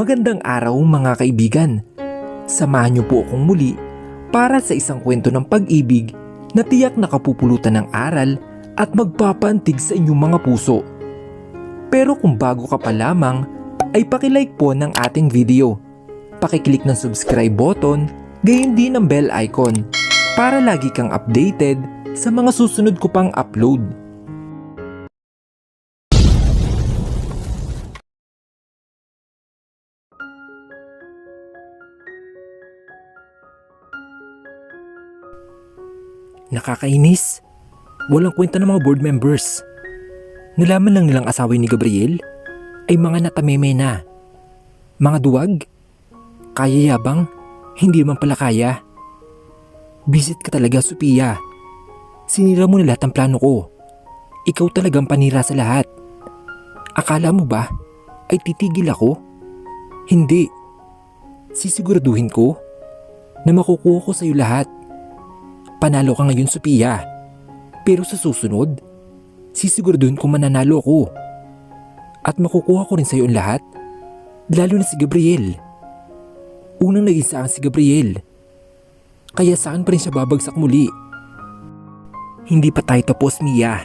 Magandang araw mga kaibigan. Samahan niyo po akong muli para sa isang kwento ng pag-ibig na tiyak nakapupulutan ng aral at magpapaantig sa inyong mga puso. Pero kung bago ka pa lamang, ay pakilike po ng ating video. Pakiclick ng subscribe button, gayon din ang bell icon para lagi kang updated sa mga susunod ko pang upload. Nakakainis. Walang kwenta ng mga board members. Nalaman lang nilang asawa ni Gabriel ay mga natameme na. Mga duwag. Kaya yabang, hindi man pala kaya. Visit ka talaga, Sophia. Sinira mo na lahat ng plano ko. Ikaw talagang panira sa lahat. Akala mo ba ay titigil ako? Hindi. Sisiguraduhin ko na makukuha ko sa iyo lahat. Panalo ka ngayon, Sophia. Pero sa susunod, sisiguraduhin kong mananalo ako. At makukuha ko rin sa iyo ang lahat, lalo na si Gabriel. Unang naging sa akin si Gabriel. Kaya saan pa rin siya babagsak muli? Hindi pa tayo tapos, Mia.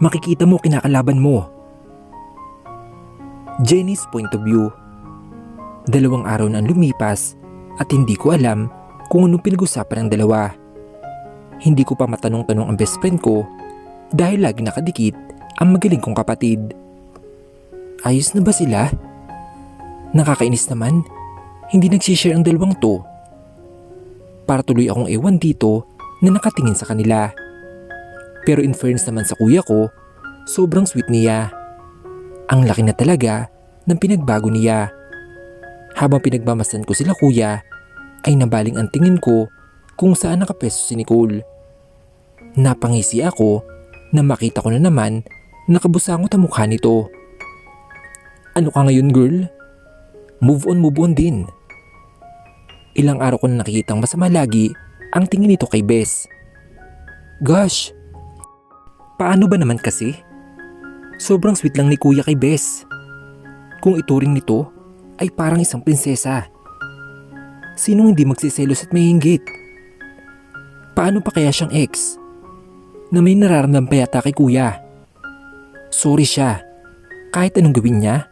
Makikita mo kinakalaban mo. Jenny's point of view. 2 araw na ang lumipas at hindi ko alam kung anong pinag-usapan ng dalawa. Hindi ko pa matanong-tanong ang best friend ko dahil lagi nakadikit ang magaling kong kapatid. Ayos na ba sila? Nakakainis naman, hindi nagsishare ang dalawang to. Para tuloy akong ewan dito na nakatingin sa kanila. Pero in fairness naman sa kuya ko, sobrang sweet niya. Ang laki na talaga ng pinagbago niya. Habang pinagmamasdan ko sila kuya, ay nabaling ang tingin ko kung saan nakapeso si Nicole. Napangisi ako na makita ko na naman nakabusangot ang mukha nito. Ano ka ngayon, girl? Move on din. Ilang araw ko na nakikitang masama lagi ang tingin nito kay Bess. Gosh, paano ba naman kasi? Sobrang sweet lang ni kuya kay Bess. Kung ituring nito ay parang isang prinsesa. Sinong hindi magsiselos at mahinggit? Paano pa kaya siyang ex? Na may nararamdaman pa yata kay kuya. Sorry siya. Kahit anong gawin niya,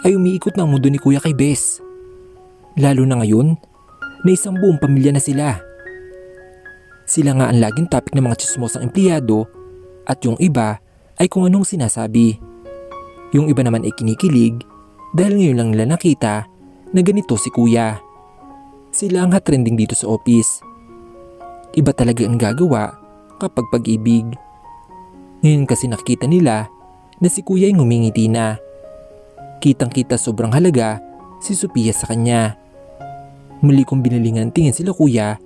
ay umiikot na ang mundo ni kuya kay Bess. Lalo na ngayon, na isang buong pamilya na sila. Sila nga ang laging topic ng mga tsismosang empleyado at yung iba ay kung anong sinasabi. Yung iba naman ay kinikilig dahil ngayon lang nila nakita na ganito si kuya. Sila ang hot trending dito sa office. Iba talaga ang gagawa kapag pag-ibig. Ngayon kasi nakita nila na si kuya ay ngumingiti na. Kitang kita sobrang halaga si Sophia sa kanya. Muli kong binalingan tingin sila kuya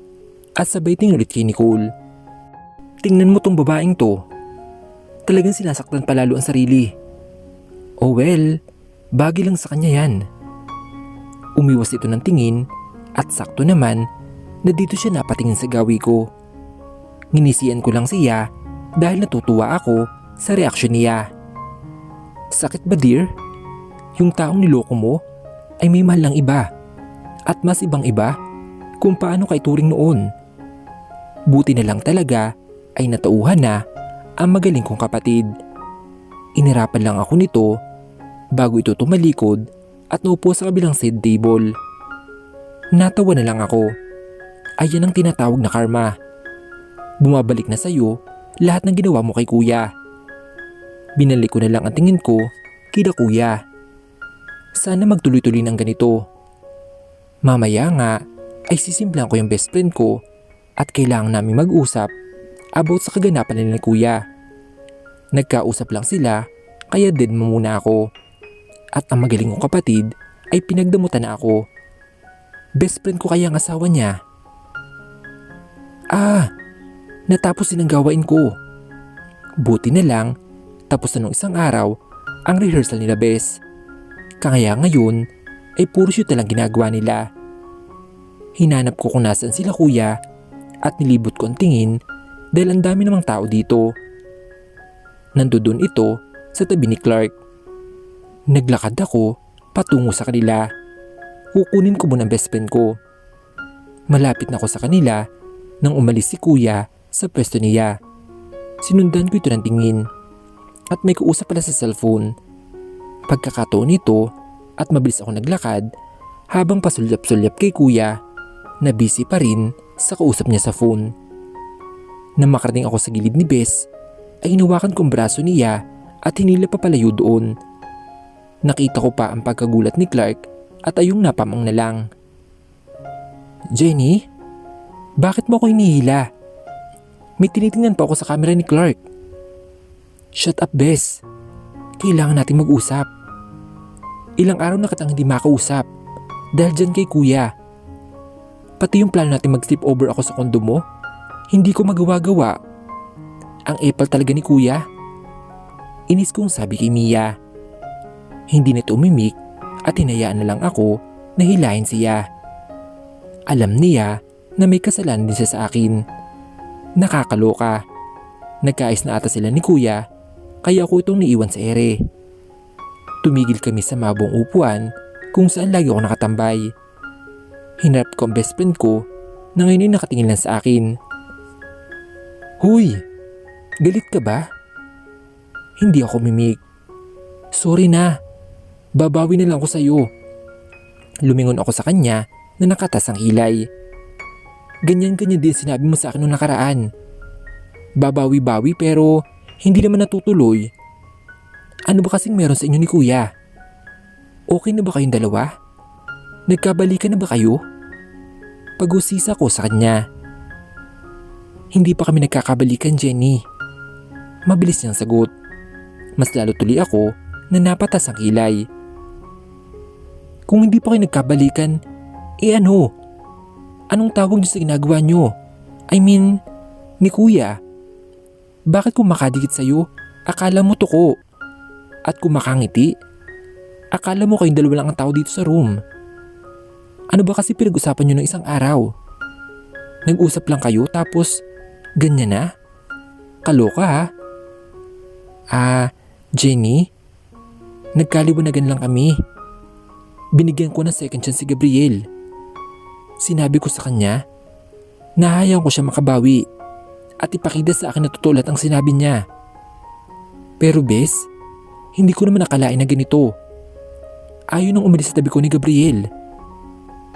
at sabay tingin ulit kay Nicole. Tingnan mo tong babaeng to. Talagang sinasaktan palalo ang sarili. Oh well, bagay lang sa kanya yan. Umiwas ito ng tingin at sakto naman na dito siya napatingin sa gawi ko. Nginisian ko lang siya dahil natutuwa ako sa reaksyon niya. Sakit ba, dear? Yung taong niloko mo ay may mahal ng iba at mas ibang iba kung paano ka ituring noon. Buti na lang talaga ay natauhan na ang magaling kong kapatid. Inirapan lang ako nito bago ito tumalikod at naupo sa kabilang side table. Natawa na lang ako. Ayan ang tinatawag na karma. Bumabalik na sa'yo lahat ng ginawa mo kay kuya. Binalik ko na lang ang tingin ko kina kuya. Sana magtuloy-tuloy ng ganito. Mamaya nga ay sisimplan ko yung best friend ko at kailangan namin mag-usap about sa kaganapan nila kuya. Nagkausap lang sila kaya dead mo muna ako. At ang magaling kong kapatid ay pinagdamutan na ako. Best friend ko kaya ang asawa niya. Natapos din ang gawain ko. Buti na lang, tapos na nung isang araw ang rehearsal nila Bess. Kaya ngayon ay puro shoot na lang ginagawa nila. Hinanap ko kung nasaan sila kuya at nilibot ko ang tingin dahil ang dami namang tao dito. Nandoon ito sa tabi ni Clark. Naglakad ako patungo sa kanila. Kukunin ko muna ang best friend ko. Malapit na ako sa kanila nang umalis si kuya sa pwesto niya. Sinundan ko ito ng tingin at may kausap pala sa cellphone. Pagkakataon nito at mabilis ako naglakad habang pasulyap-sulyap kay kuya na busy pa rin sa kausap niya sa phone. Nang makarating ako sa gilid ni Bes ay hinawakan ko ang braso niya at hinila pa palayo doon. Nakita ko pa ang pagkagulat ni Clark at ayong napamang na lang. Jenny, bakit mo ako hinihila? May tinitingnan pa ako sa camera ni Clark. Shut up, Bes. Kailangan natin mag-usap. Ilang araw na kitang hindi makausap dahil dyan kay kuya. Pati yung plano natin mag-sleep over ako sa kondo mo, hindi ko magawa-gawa. Ang epal talaga ni kuya. Inis kong sabi kay Mia. Hindi nito umimik at hinayaan na lang ako na hilahin siya. Alam niya na may kasalanan din siya sa akin. Nakakaloka. Nagkaayos na ata sila ni kuya kaya ako itong niiwan sa ere. Tumigil kami sa mabong upuan kung saan lagi ako nakatambay. Hinarap ko ang best friend ko na ngayon ay nakatingin lang sa akin. Huy! Galit ka ba? Hindi ako mimik. Sorry na. Babawi na lang ako sa'yo. Lumingon ako sa kanya na nakatas ang kilay. Ganyan-ganyan din sinabi mo sa akin noong nakaraan. Babawi-bawi pero hindi naman natutuloy. Ano ba kasing meron sa inyo ni kuya? Okay na ba kayong dalawa? Nagkabalikan na ba kayo? Pag-usisa ko sa kanya. Hindi pa kami nagkakabalikan, Jenny. Mabilis niyang sagot. Mas lalo tuloy ako na napatas ang kilay. Kung hindi pa kayo nagkabalikan, ano? Anong tawag niyo sa ginagawa niyo? I mean, ni kuya. Bakit kung makadikit sa'yo, akala mo tuko? At kung makangiti, akala mo kayong dalawa lang ang tao dito sa room? Ano ba kasi pinag-usapan niyo ng isang araw? Nag-usap lang kayo tapos ganyan na? Kaloka ha? Jenny, nagkaliwanagan lang kami. Binigyan ko ng second chance si Gabriel. Sinabi ko sa kanya, nahayaan ko siya makabawi at ipakita sa akin na totoo lahat ang sinabi niya. Pero Bes, hindi ko naman nakalain na ganito. Ayaw nang umalis sa tabi ko ni Gabriel.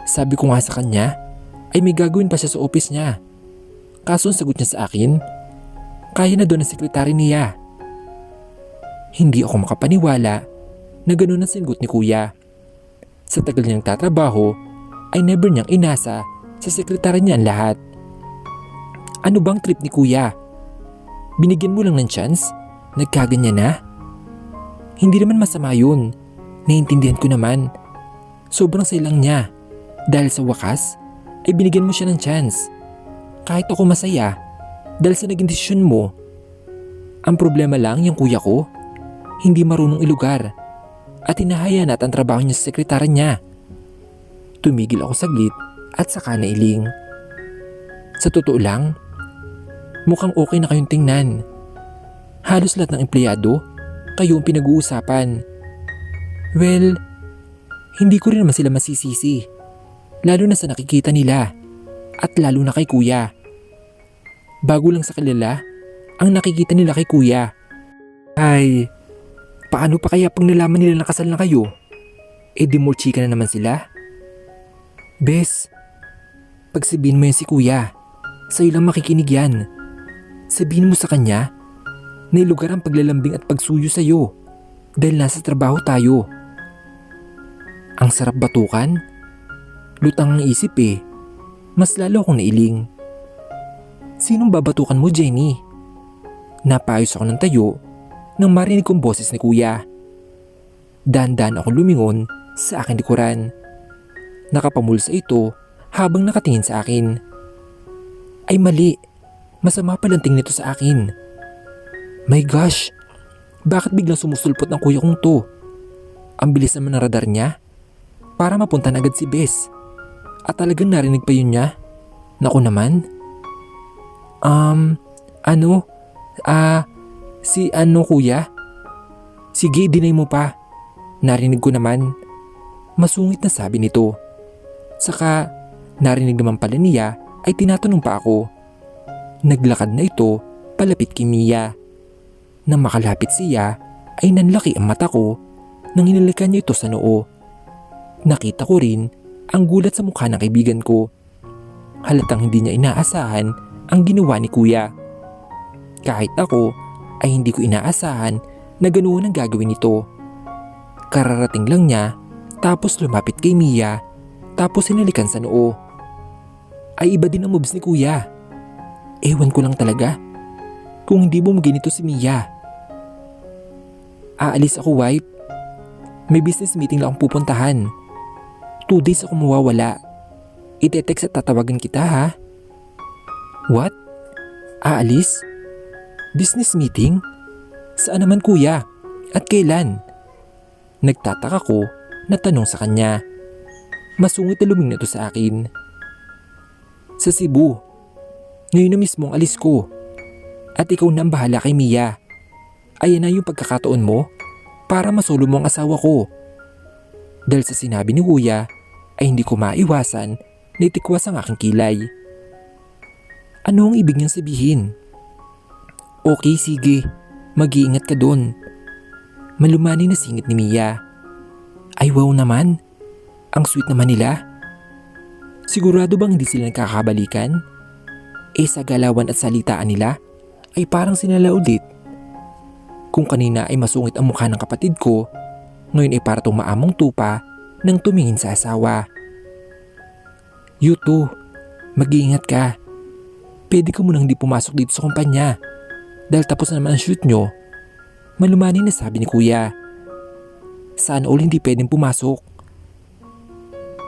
Sabi ko nga sa kanya, ay may gagawin pa siya sa office niya. Kaso ang sagot niya sa akin, kaya na doon ang sekretary niya. Hindi ako makapaniwala na ganoon ang sinagot ni kuya. Sa tagal niyang tatrabaho, ay never niyang inasa sa sekretary niya ang lahat. Ano bang trip ni kuya? Binigyan mo lang ng chance? Nagkaganyan na? Hindi naman masama yun. Naiintindihan ko naman. Sobrang sayang niya. Dahil sa wakas, ay binigyan mo siya ng chance. Kahit ako masaya, dahil sa naging desisyon mo. Ang problema lang yung kuya ko, hindi marunong ilugar at hinahaya na at ang trabaho niya sa sekretary niya. Tumigil ako saglit at saka nailing. Sa totoo lang, mukhang okay na kayong tingnan. Halos lahat ng empleyado, kayo ang pinag-uusapan. Well, hindi ko rin naman sila masisisi. Lalo na sa nakikita nila at lalo na kay kuya. Bago lang sa kilala, ang nakikita nila kay kuya. Ay, paano pa kaya pag nalaman nila na kasal na kayo? Di more chika na naman sila? Bes, pag sabihin mo yan si kuya, sa'yo lang makikinig yan. Sabihin mo sa kanya na ilugar ang paglalambing at pagsuyo sa'yo dahil nasa trabaho tayo. Ang sarap batukan? Lutang ang isip Mas lalo akong nailing. Sinong babatukan mo, Jenny? Napayos ako ng tayo nang marinig kong boses ni kuya. Dahan-dahan akong lumingon sa aking likuran. Nakapamulsa ito habang nakatingin sa akin. Ay mali, masama palang tingin nito sa akin. My gosh, bakit biglang sumusulpot ng kuya kong to? Ang bilis naman ng radar niya para mapunta na agad si Bes. At talagang narinig pa yun niya. Naku naman. Si kuya? Sige, dinay mo pa. Narinig ko naman. Masungit na sabi nito. Saka narinig naman pala niya ay tinatanong pa ako. Naglakad na ito palapit kay Mia. Nang makalapit siya ay nanlaki ang mata ko nang hinalikan niya ito sa noo. Nakita ko rin ang gulat sa mukha ng kaibigan ko. Halatang hindi niya inaasahan ang ginawa ni kuya. Kahit ako ay hindi ko inaasahan na ganoon ang gagawin nito. Kararating lang niya tapos lumapit kay Mia tapos hinalikan sa noo. Ay iba din ang moves ni kuya. Ewan ko lang talaga kung hindi mo ganito si Mia. Aalis ako, wife. May business meeting lang akong pupuntahan. 2 days ako mawawala. Ite-text at tatawagan kita, ha? What? Aalis? Business meeting? Saan naman kuya? At kailan? Nagtataka ko na tanong sa kanya. Masungit na luming na ito sa akin. Sa Cebu. Ngayon na mismo ang alis ko. At ikaw na ang bahala kay Mia. Ayan na yung pagkakataon mo para masolo mo ang asawa ko. Dahil sa sinabi ni kuya ay hindi ko maiwasan na itikwas ang aking kilay. Ano ang ibig niyang sabihin? Okay, sige. Mag-iingat ka doon. Malumani na singit ni Mia. Ay wow naman. Ang sweet naman nila. Sigurado bang hindi sila nagkakabalikan? Sa galawan at salitaan nila ay parang sinala ulit. Kung kanina ay masungit ang mukha ng kapatid ko, ngayon ay para tumaamong tupa nang tumingin sa asawa. You too, mag-iingat ka. Pwede ka munang hindi pumasok dito sa kumpanya dahil tapos na naman ang shoot nyo. Malumani na sabi ni kuya. Sana all hindi pwedeng pumasok.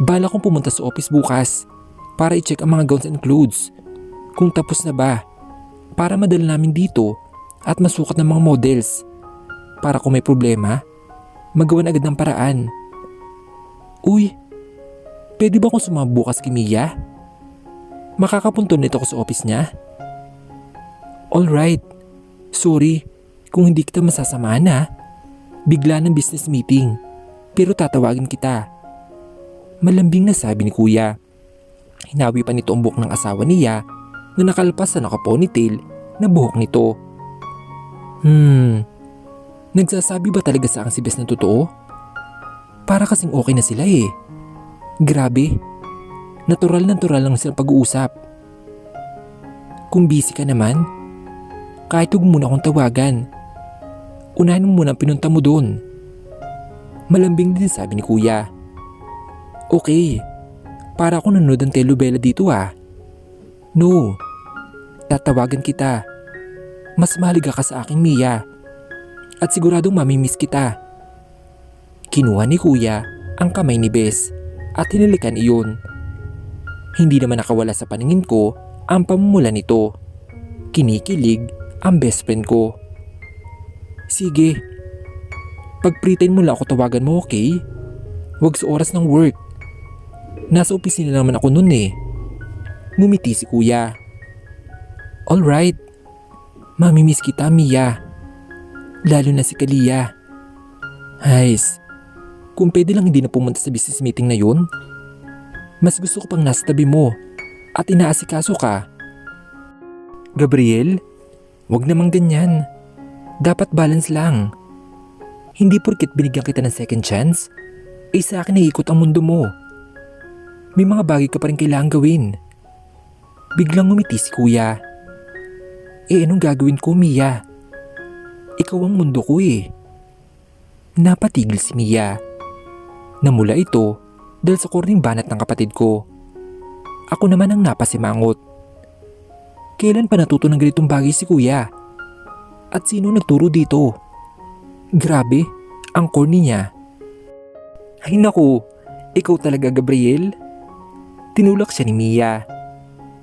Bala kong pumunta sa office bukas para i-check ang mga gowns and clothes. Kung tapos na ba, para madala namin dito at masukat ng mga models. Para kung may problema, magawan agad ng paraan. Uy, pwede ba akong sumama bukas kay Mia? Makakapunta nito ako sa office niya. Alright, sorry kung hindi kita masasamahan ha. Bigla ng business meeting, pero tatawagin kita. Malambing na sabi ni kuya. Hinawi pa nito ang buhok ng asawa niya na nakalpas sa nakaponytail na buhok nito. Nagsasabi ba talaga sa akin si Bes ng totoo? Para kasing okay na sila eh. Grabe, natural lang silang pag-uusap. Kung busy ka naman, kahit huwag muna akong tawagan. Unahin mo muna ang pinunta mo doon. Malambing din sabi ni kuya. Okay, para ako nanonood ng telenovela dito ah. No, tatawagan kita. Mas mahalaga ka sa aking Mia. At siguradong mamimiss kita. Kinuha ni kuya ang kamay ni Bes at hinalikan iyon. Hindi naman nakawala sa paningin ko ang pamumula nito. Kinikilig ang best friend ko. Sige, pag-pretend mo lang ako tawagan mo, okay? Huwag sa oras ng work. Nasa opisina naman ako nun eh. Ngumiti si kuya. Alright, mamimiss kita Mia. Lalo na si Kalia. Hays, kung pwede lang hindi na pumunta sa business meeting na yun. Mas gusto ko pang nasa tabi mo at inaasikaso ka. Gabriel, wag namang ganyan. Dapat balance lang. Hindi porket binigyan kita ng second chance, sa akin naiikot ang mundo mo. May mga bagay ka pa rin kailangang gawin. Biglang ngumiti si kuya. Anong gagawin ko, Mia? Ikaw ang mundo ko eh. Napatigil si Mia. Namula ito dahil sa korning banat ng kapatid ko. Ako naman ang napasimangot. Kailan pa natuto ng ganitong bagay si kuya? At sino nagturo dito? Grabe, ang corny niya. Ay naku, ikaw talaga Gabriel? Tinulak siya ni Mia.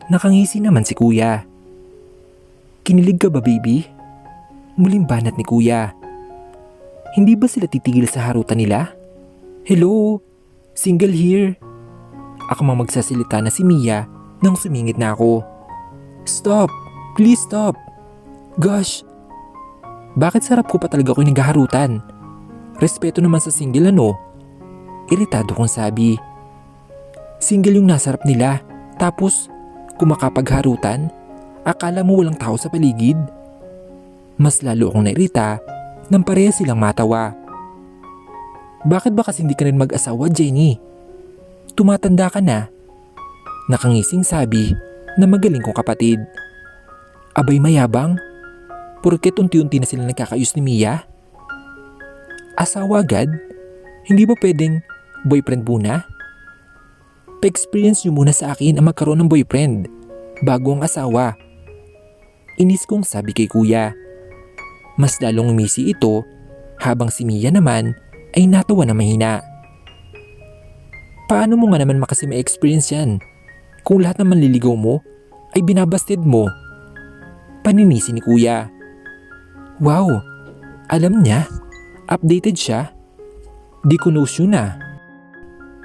Nakangisi naman si kuya. Kinilig ka ba baby? Muling banat ni kuya. Hindi ba sila titigil sa harutan nila? Hello, single here. Ako mang magsasalita na si Mia nang sumingit na ako. Stop, please stop. Gosh, bakit sarap ko pa talaga ako naghaharutan? Respeto naman sa single ano? Iritado kong sabi. Single yung nasa harap nila, tapos kumakapagharutan, akala mo walang tao sa paligid? Mas lalo akong nairita nang pareha silang matawa. Bakit ba kasi hindi ka rin mag-asawa, Jenny? Tumatanda ka na. Nakangising sabi na magaling kong kapatid. Abay mayabang? Porket unti-unti na sila nagkakayos ni Mia? Asawa agad? Hindi ba pwedeng boyfriend muna? Pa-experience nyo muna sa akin ang magkaroon ng boyfriend bago ang asawa. Inis kong sabi kay kuya. Mas lalong umisi ito habang si Mia naman ay natawa na mahina. Paano mo nga naman makasi may experience yan kung lahat ng manliligaw mo ay binabasted mo? Paninisi ni kuya. Wow, alam niya, updated siya. Di ko knows yun ah.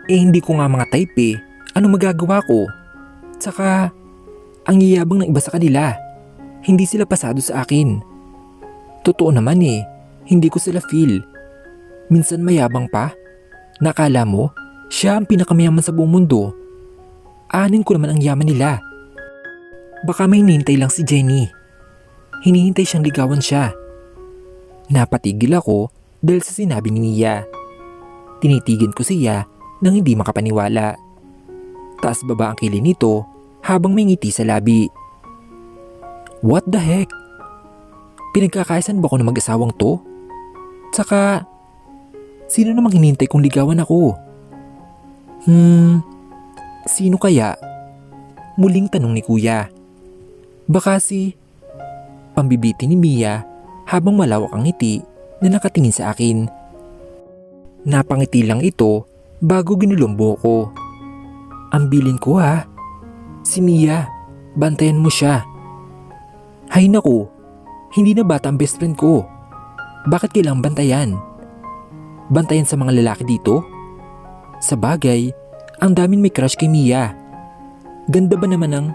Hindi ko nga mga type eh. Ano magagawa ko? Tsaka, ang yayabang ng iba sa kanila. Hindi sila pasado sa akin. Totoo naman eh, hindi ko sila feel. Minsan mayabang pa. Nakala mo, siya ang pinakamayaman sa buong mundo. Anin ko naman ang yaman nila. Baka may hinihintay lang si Jenny. Hinihintay siyang ligawan siya. Napatigil ako dahil sa sinabi ni Mia. Tinitigin ko siya nang hindi makapaniwala. Taas baba ang kilay nito habang may ngiti sa labi. What the heck? Pinagkakaisan ba ko ng mag-asawang to? Tsaka, sino namang hinihintay kong ligawan ako? Sino kaya? Muling tanong ni kuya. Baka si... Pambibiti ni Mia habang malawak ang ngiti na nakatingin sa akin. Napangiti lang ito bago ginulombo ko. Ambilin ko ha. Si Mia, bantayan mo siya. Hay naku, hindi na bata ang best friend ko. Bakit kailangang bantayan? Bantayan sa mga lalaki dito? Sa bagay, ang daming may crush kay Mia. Ganda ba naman ang...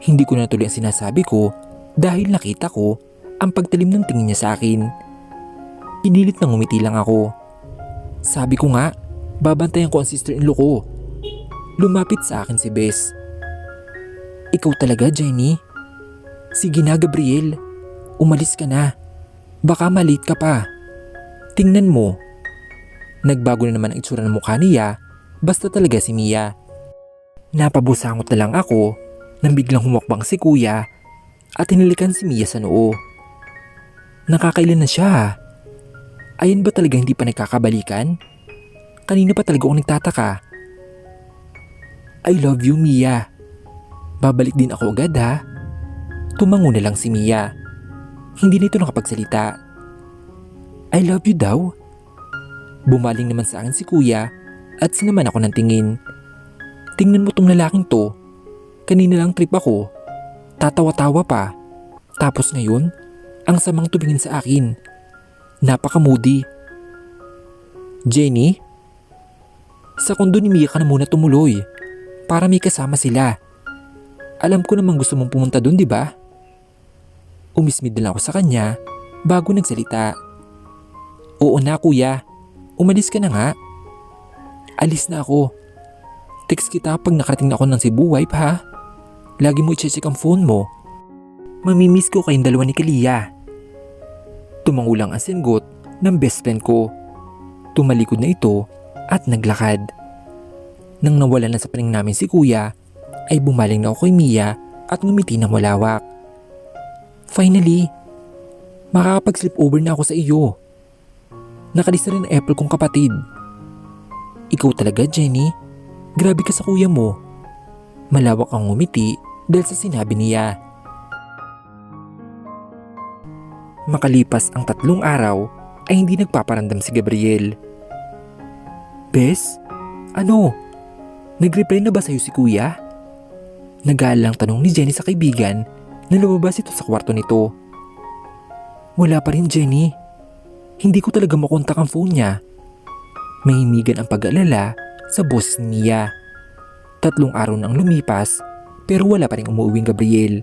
Hindi ko natuloy ang sinasabi ko dahil nakita ko ang pagtalim ng tingin niya sa akin. Pinilit na ngumiti lang ako. Sabi ko nga, babantayan ko ang sister-in-law ko. Lumapit sa akin si Bess. Ikaw talaga, Jenny? Sige na, Gabriel. Umalis ka na. Baka malate ka pa. Tingnan mo. Nagbago na naman ang itsura ng mukha niya, basta talaga si Mia. Napabusangot na lang ako nang biglang humakbang si kuya at hinalikan si Mia sa noo. Nakakailan na siya. Ayan ba talaga hindi pa nagkakabalikan? Kanina pa talaga akong nagtataka. I love you, Mia. Babalik din ako agad ha. Tumango na lang si Mia. Hindi na ito nakapagsalita. I love you daw. Bumaling naman sa akin si kuya at sinaman ako ng tingin. Tingnan mo tong lalaking to. Kanina lang trip ako. Tatawa-tawa pa. Tapos ngayon, ang samang tumingin sa akin. Napaka-moody. Jenny? Sa kondo ni Mia ka na muna tumuloy. Para may kasama sila. Alam ko namang gusto mong pumunta dun, di ba? Umismid na lang ako sa kanya bago nagsalita. Oo na kuya, umalis ka na nga. Alis na ako. Text kita pag nakarating na ako ng Cebu, wife ha. Lagi mo i-check ang phone mo. Mamimiss ko kayong dalawa ni Kalia. Tumangulang ang singgot ng best friend ko. Tumalikod na ito at naglakad. Nang nawala na sa paning namin si kuya, ay bumaling na ako kay Mia at ngumiti ng malawak. Finally, makakapag-sleepover na ako sa iyo. Nakalista rin ang April kong kapatid. Ikaw talaga, Jenny. Grabe ka sa kuya mo. Malawak ang ngumiti dahil sa sinabi niya. Makalipas ang 3 araw ay hindi nagpaparamdam si Gabriel. Bes, ano? Nag-reply na ba sa'yo si kuya? Nag-aalang tanong ni Jenny sa kaibigan na lumabas ito sa kwarto nito. Wala pa rin, Jenny. Hindi ko talaga makontak ang phone niya. Mahimigan ang pag-alala sa boses niya. 3 araw na ang lumipas pero wala pa rin umuuwing Gabriel.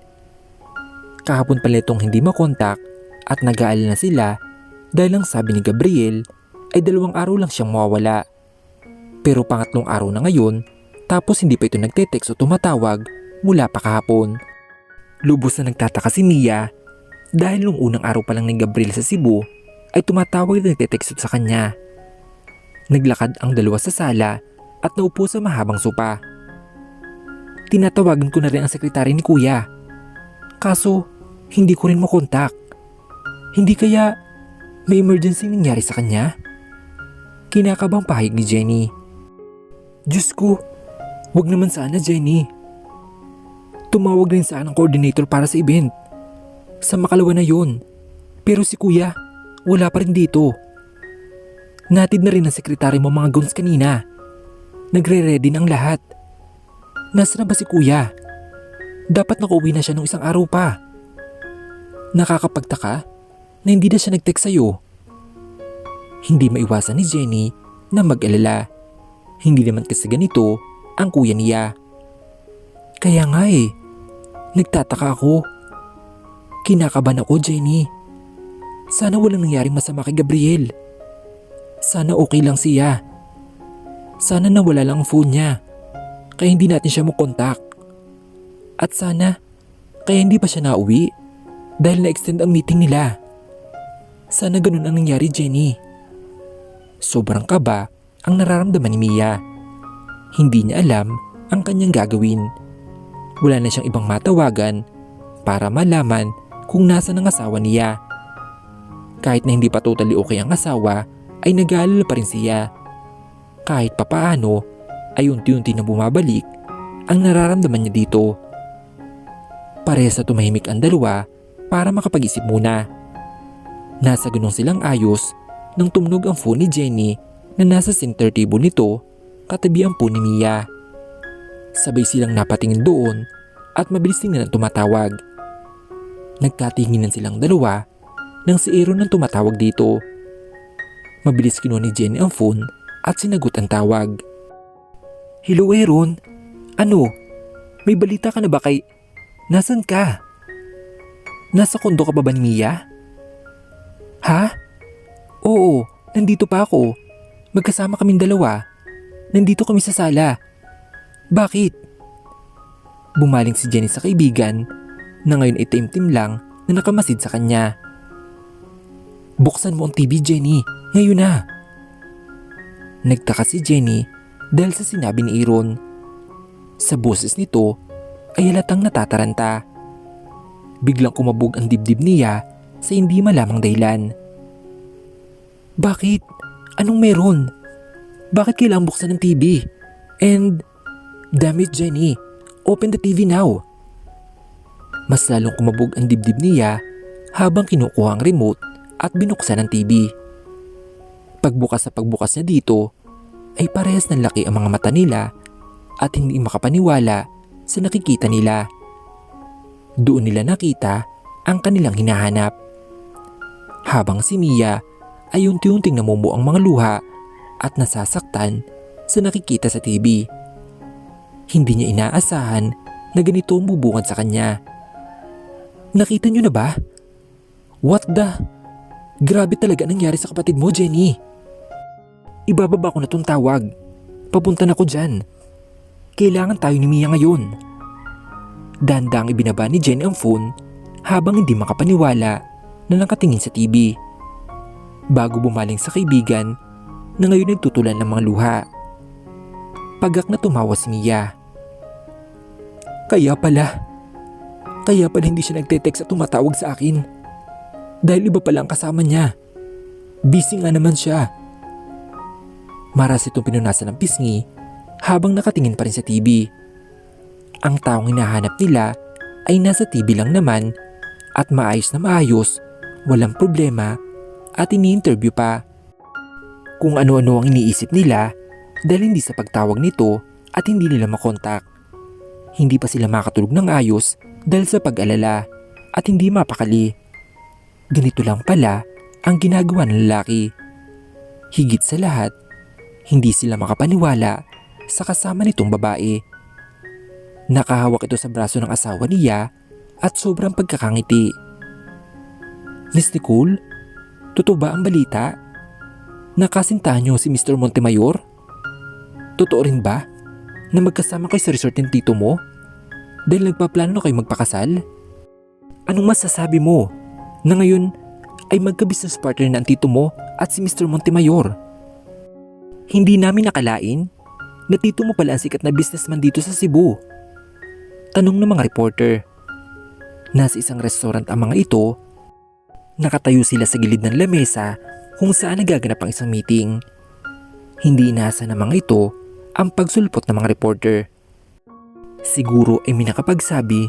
Kahapon pala itong hindi makontak at nag-aalala na sila dahil ang sabi ni Gabriel ay 2 araw lang siyang mawawala. Pero pangatlong araw na ngayon, tapos hindi pa ito nagte-text o tumatawag mula pa kahapon. Lubos na nagtataka si Mia dahil nung unang araw pa lang ni Gabriel sa Cebu ay tumatawag at nagte-text sa kanya. Naglakad ang dalawa sa sala at naupo sa mahabang sopa. Tinatawagan ko na rin ang sekretary ni Kuya. Kaso, hindi ko rin makontak. Hindi kaya may emergency nangyari sa kanya? Kinakabang pahayag ni Jenny. Diyos ko, wag naman sana Jenny. Tumawag rin sa ang coordinator para sa event. Sa makalawa na yun. Pero si Kuya, wala pa rin dito. Natid na rin ang sekretary mo mga gowns kanina. Nagre-ready na ang lahat. Nasaan na ba si Kuya? Dapat nakauwi na siya nung isang araw pa. Nakakapagtaka na hindi na siya nag-text sa'yo. Hindi maiwasan ni Jenny na mag-alala. Hindi naman kasi ganito ang kuya niya. Kaya nga nagtataka ako. Kinakabahan ako, Jenny. Sana walang nangyaring masama kay Gabriel. Sana okay lang siya. Sana nawala lang ang phone niya, kaya hindi natin siya makontak. At sana, kaya hindi pa siya nauwi dahil na-extend ang meeting nila. Sana ganun ang nangyari, Jenny. Sobrang kaba ang nararamdaman ni Mia. Hindi niya alam ang kanyang gagawin. Wala na siyang ibang matawagan para malaman kung nasa ang asawa niya. Kahit na hindi pa totally okay ang asawa, ay nag-aalala pa rin siya. Kahit papaano, ay unti-unti na bumabalik ang nararamdaman niya dito. Parehas na tumahimik ang dalawa para makapag-isip muna. Nasa ganun silang ayos nang tumunog ang phone ni Jenny na nasa center table nito katabi ang phone ni Mia. Sabay silang napatingin doon at mabilis tingnan ang tumatawag. Nagkatinginan silang dalawa nang si Aaron ang tumatawag dito. Mabilis kinuha ni Jenny ang phone at sinagot ang tawag. Hello Aaron, ano? May balita ka na ba kay... Nasaan ka? Nasa kondo ka ba ni Mia? Ha? Oo, nandito pa ako. Magkasama kaming dalawa. Nandito kami sa sala. Bakit? Bumaling si Jenny sa kaibigan na ngayon ay timtim lang na nakamasid sa kanya. Buksan mo ang TV, Jenny. Ngayon na. Nagtaka si Jenny dahil sa sinabi ni Aaron. Sa boses nito ay halatang natataranta. Biglang kumabog ang dibdib niya sa hindi malamang dahilan. Bakit? Anong meron? Bakit kailangang buksan ng TV? And, damn it Jenny, open the TV now. Mas lalong kumabog ang dibdib niya habang kinukuha ang remote at binuksan ang TV. Pagbukas niya dito ay parehas ng laki ang mga mata nila at hindi makapaniwala sa nakikita nila. Doon nila nakita ang kanilang hinahanap. Habang si Mia ay unti-unting namumuo ang mga luha at nasasaktan sa nakikita sa TV. Hindi niya inaasahan na ganito ang bubungad sa kanya. Nakita niyo na ba? What the? Grabe talaga nangyari sa kapatid mo, Jenny. Ibababa ko na tong tawag. Papunta na ko dyan. Kailangan tayo ni Mia ngayon. Dandang ibinaba ni Jenny ang phone habang hindi makapaniwala na nakatingin sa TV. Bago bumaling sa kaibigan na ngayon nagtutulan ng mga luha. Pagak na tumawa si Mia. Kaya pala hindi siya nagte-text at tumatawag sa akin. Dahil iba pala ang kasama niya. Busy nga naman siya. Maras itong pinunasan ng pisngi habang nakatingin pa rin sa TV. Ang taong hinahanap nila ay nasa TV lang naman at maayos na maayos, walang problema at ini-interview pa. Kung ano-ano ang iniisip nila dahil hindi sa pagtawag nito at hindi nila makontak. Hindi pa sila makatulog ng ayos dahil sa pag-alala at hindi mapakali. Ganito lang pala ang ginagawa ng lalaki. Higit sa lahat, hindi sila makapaniwala sa kasama nitong babae. Nakahawak ito sa braso ng asawa niya at sobrang pagkakangiti. Miss Nicole, totoo ba ang balita? Nakasintahan niyo si Mr. Montemayor? Totoo rin ba na magkasama kayo sa resort ng tito mo? Dahil nagpaplano na kayo magpakasal? Anong masasabi mo na ngayon ay magka-business partner na ang tito mo at si Mr. Montemayor? Hindi namin nakalain na tito mo pala ang sikat na businessman dito sa Cebu. Tanong ng mga reporter. Nasa isang restaurant ang mga ito. Nakatayo sila sa gilid ng lamesa kung saan nagaganap ang isang meeting. Hindi inasa ng mga ito ang pagsulpot ng mga reporter. Siguro ay may nakapagsabi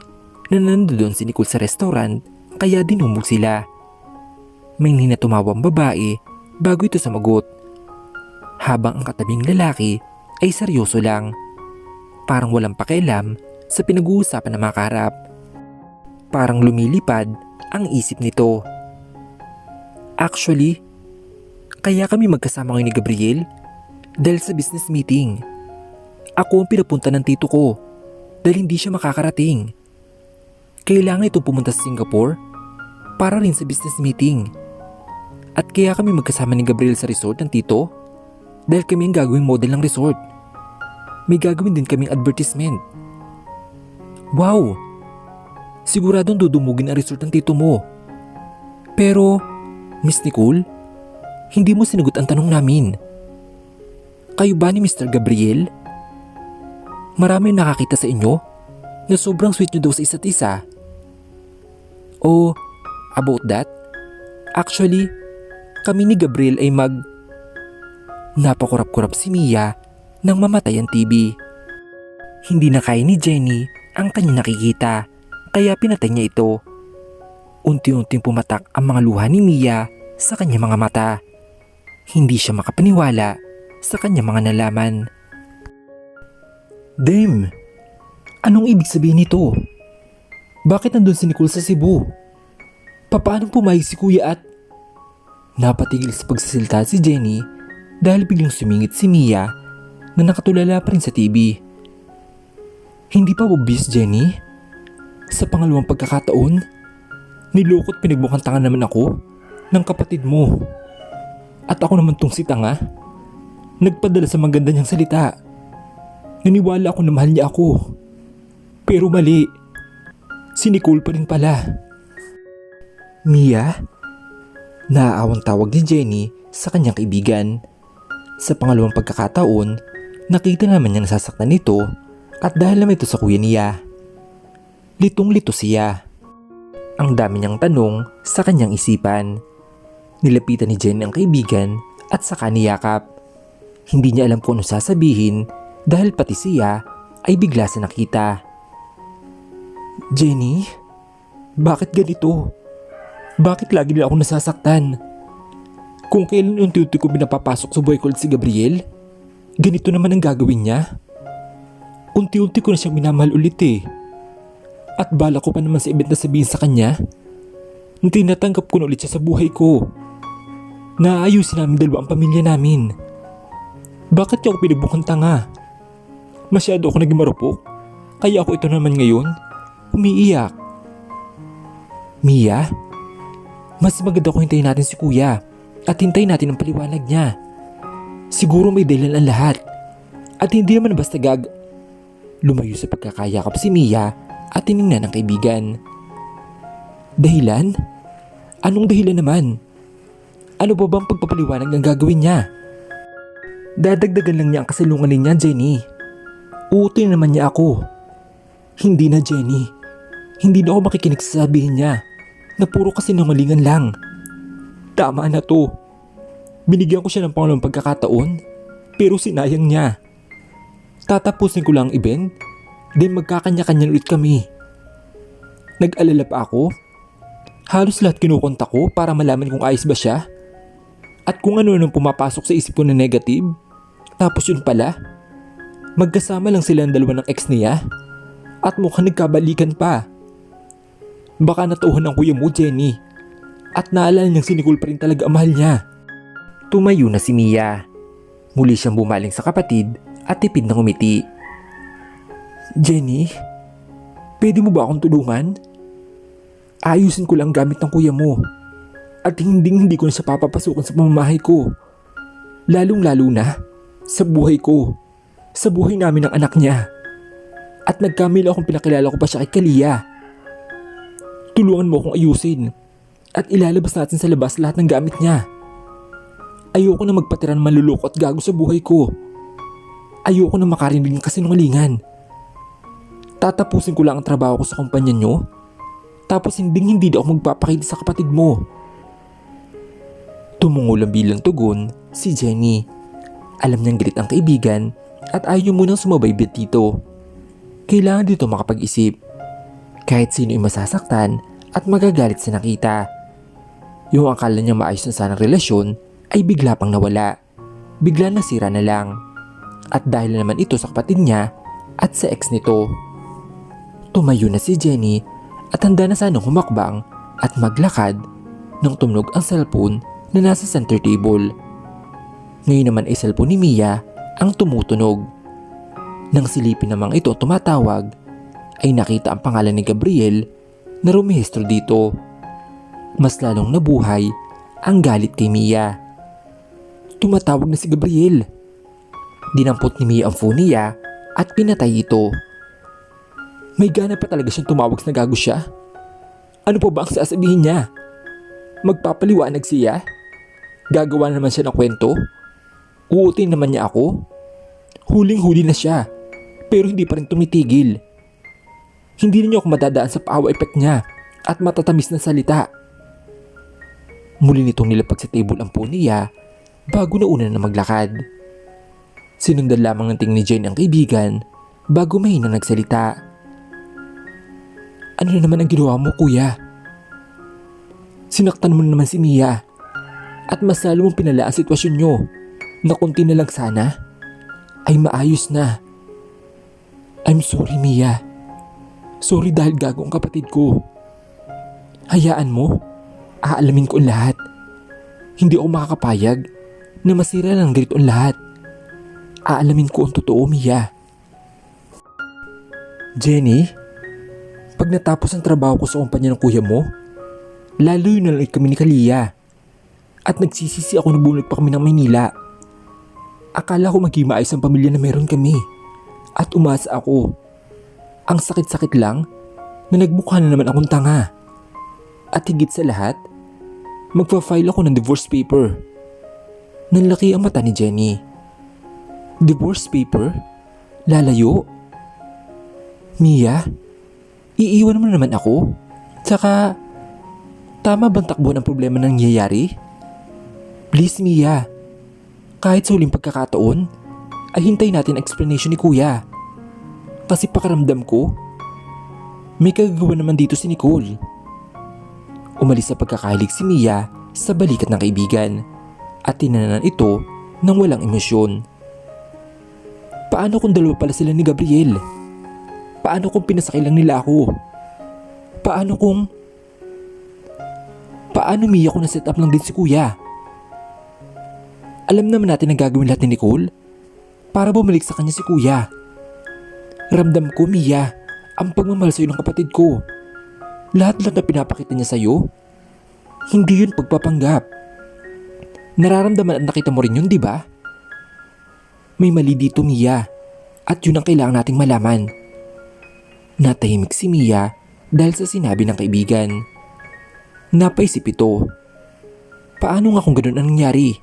na nandoon si Nicole sa restaurant kaya dinumog sila. May ninatumawang babae bago ito sumagot. Habang ang katabing lalaki ay seryoso lang. Parang walang pakialam sa pinag-uusapan ng mga kaharap. Parang lumilipad ang isip nito. Actually, kaya kami magkasama ngayon ni Gabriel dahil sa business meeting. Ako ang pinapunta ng tito ko dahil hindi siya makakarating. Kailangan itong pumunta sa Singapore para rin sa business meeting. At kaya kami magkasama ni Gabriel sa resort ng tito dahil kami ang gagawing model ng resort. May gagawin din kaming advertisement. Wow! Siguradong dudumugin ang resort ng tito mo. Pero, Miss Nicole, hindi mo sinagot ang tanong namin. Kayo ba ni Mr. Gabriel? Marami nakakita sa inyo na sobrang sweet nyo daw sa isa't isa. Oh, about that? Actually, kami ni Gabriel ay Napakurap-kurap si Mia nang mamatay ang TB. Hindi na kaya ni Jenny ang kanya nakikita kaya pinatay niya ito. Unti-unting pumatak ang mga luha ni Mia sa kanyang mga mata. Hindi siya makapaniwala sa kanyang mga nalaman. Damn! Anong ibig sabihin nito? Bakit nandun si Nicole sa Cebu? Paano pumayag si Kuya at... Napatigil sa pagsasalita si Jenny dahil biglang sumingit si Mia na nakatulala pa rin sa TV. Hindi pa obvious, Jenny? Sa pangalawang pagkakataon, nilokot pinagmukhang tanga naman ako ng kapatid mo. At ako naman tong si tanga. Nagpadala sa maganda niyang salita. Naniwala ako na mahal niya ako. Pero mali. Si Nicole pa rin pala. Mia? Naaawang tawag ni Jenny sa kanyang kaibigan. Sa pangalawang pagkakataon, nakita naman niya nasasaktan nito at dahil naman ito sa kuya niya. Litong-lito siya. Ang dami niyang tanong sa kanyang isipan. Nilapitan ni Jenny ang kaibigan at saka niyakap. Hindi niya alam kung ano sasabihin dahil pati siya ay bigla sa nakita. Jenny? Bakit ganito? Bakit lagi nila ako nasasaktan? Kung kailan unti-unti ko pinapapasok sa buhay ko si Gabriel, ganito naman ang gagawin niya. Unti-unti ko na siyang minamahal ulit eh. At bala ko pa naman sa event na sabihin sa kanya na tinatanggap ko na ulit siya sa buhay ko. Naayusin namin dalawa ang pamilya namin. Bakit niya ako pinagbukang tanga? Masyado ako naging marupok, kaya ako ito naman ngayon, umiiyak. Mia, mas maganda kung hintayin natin si Kuya at hintayin natin ang paliwanag niya. Siguro may dahilan ang lahat at hindi naman basta Lumayo sa pagkakayakap si Mia at tiningnan ng kaibigan. Dahilan? Anong dahilan naman? Ano ba bang pagpapaliwanag ng gagawin niya? Dadagdagan lang niya ang kasalunganin niya, Jenny. Uutin naman niya ako. Hindi na, Jenny. Hindi na ako makikinig sa sabihin niya na puro kasinungalingan lang. Tama na to. Binigyan ko siya ng pangalawang pagkakataon pero sinayang niya. Tatapusin ko lang ang event, then magkakanya-kanya ulit kami. Nag-alala pa ako. Halos lahat kinukontak ko para malaman kung ayos ba siya. At kung ano nang pumapasok sa isip ko na negative. Tapos yun pala, magkasama lang sila ang dalawa ng ex niya. At mukhang nagkabalikan pa. Baka natuhan ang kuya mo, Jenny. At naalala niyang si Nicole pa rin talaga ang mahal niya. Tumayo na si Mia. Muli siyang bumaling sa kapatid at tipid na ngumiti. Jenny, pwede mo ba akong tulungan? Ayusin ko lang gamit ng kuya mo. At hindi ko na siya papapasukan sa pamamahay ko. Lalong-lalo na sa buhay ko. sa buhay namin ng anak niya. At nagkamali akong pinakilala ko pa siya kay Kalia. Tulungan mo akong ayusin at ilalabas natin sa labas lahat ng gamit niya. Ayoko na magpatira ng manluloko at gago sa buhay ko. Ayoko na makarinig ng kasinungalingan. Tatapusin ko lang ang trabaho ko sa kumpanya nyo, tapos hindi ako magpapakita sa kapatid mo. Tumungol ang bilang tugon si Jenny. Alam niyang galit ang kaibigan at ayaw munang sumabaybit dito. Kailangan dito makapag-isip. Kahit sino ay masasaktan at magagalit sa nakita. Yung akala niya maayos na sanang relasyon ay bigla pang nawala. Bigla nasira na lang. At dahil naman ito sa kapatid niya at sa ex nito. Tumayo na si Jenny at handa na sanang humakbang at maglakad nang tumunog ang cellphone na nasa center table. Ngayon naman ay cellphone ni Mia ang tumutunog. Nang silipin namang ito tumatawag, ay nakita ang pangalan ni Gabriel na rumehistro dito. Mas lalong nabuhay ang galit kay Mia. Tumatawag na si Gabriel. Dinampot ni Mia ang phone niya at pinatay ito. May gana pa talaga siyang tumawag na gago siya? Ano pa ba ang sasabihin niya? Magpapaliwanag siya? Gagawa naman siya ng kwento? Uutin naman niya ako? Huling-huli na siya, pero hindi pa rin tumitigil. Hindi na niyo ako madadaan sa power effect niya at matatamis na salita. Muli nitong nilapag sa table ang phone niya bago na una na maglakad. Sinundan lamang ng tingin ni Jane ang kaibigan bago mahinang nagsalita. Ano na naman ang ginawa mo, kuya? Sinaktan mo na naman si Mia at mas lalo mong pinala ang sitwasyon nyo na kunti na lang sana ay maayos na. I'm sorry, Mia. Sorry dahil gago ang kapatid ko. Hayaan mo, aalamin ko ang lahat. Hindi ako makakapayag na masira ng ganito ang lahat. Aalamin ko ang totoo, Mia. Jenny, pag natapos ang trabaho ko sa kumpanya ng kuya mo, lalo yun na lang kami ni Kalia. At nagsisisi ako na bumalik pa kami ng Maynila. Akala ko maging maayos ang pamilya na meron kami. At umasa ako. Ang sakit-sakit lang na nagmukha na naman akong tanga. At higit sa lahat, magpa-file ako ng divorce paper. Nanlaki ang mata ni Jenny. Divorce paper? Lalayo? Mia, iiwan mo naman ako? Tsaka, tama bang takbo ng problema na nangyayari? Please, Mia. Kahit sa huling pagkakataon, ay hintay natin explanation ni kuya. Kasi pakaramdam ko, may kagagawa naman dito si Nicole. Umalis sa pagkakahilig si Mia sa balikat ng kaibigan at tinanan ito ng walang emosyon. Paano kung dalawa pala sila ni Gabriel? Paano kung pinasakay lang nila ako? Paano Mia kung na-set up lang din si kuya? Alam naman natin ang gagawin lahat ni Nicole para bumalik sa kanya si kuya. Ramdam ko, Mia, ang pagmamahal sa'yo ng kapatid ko. Lahat-lahat na pinapakita niya sa'yo, hindi yun pagpapanggap. Nararamdaman at nakita mo rin yun, di ba? May mali dito, Mia, at yun ang kailangan nating malaman. Natahimik si Mia dahil sa sinabi ng kaibigan. Napaisip ito. Paano nga kung ganun ang nangyari?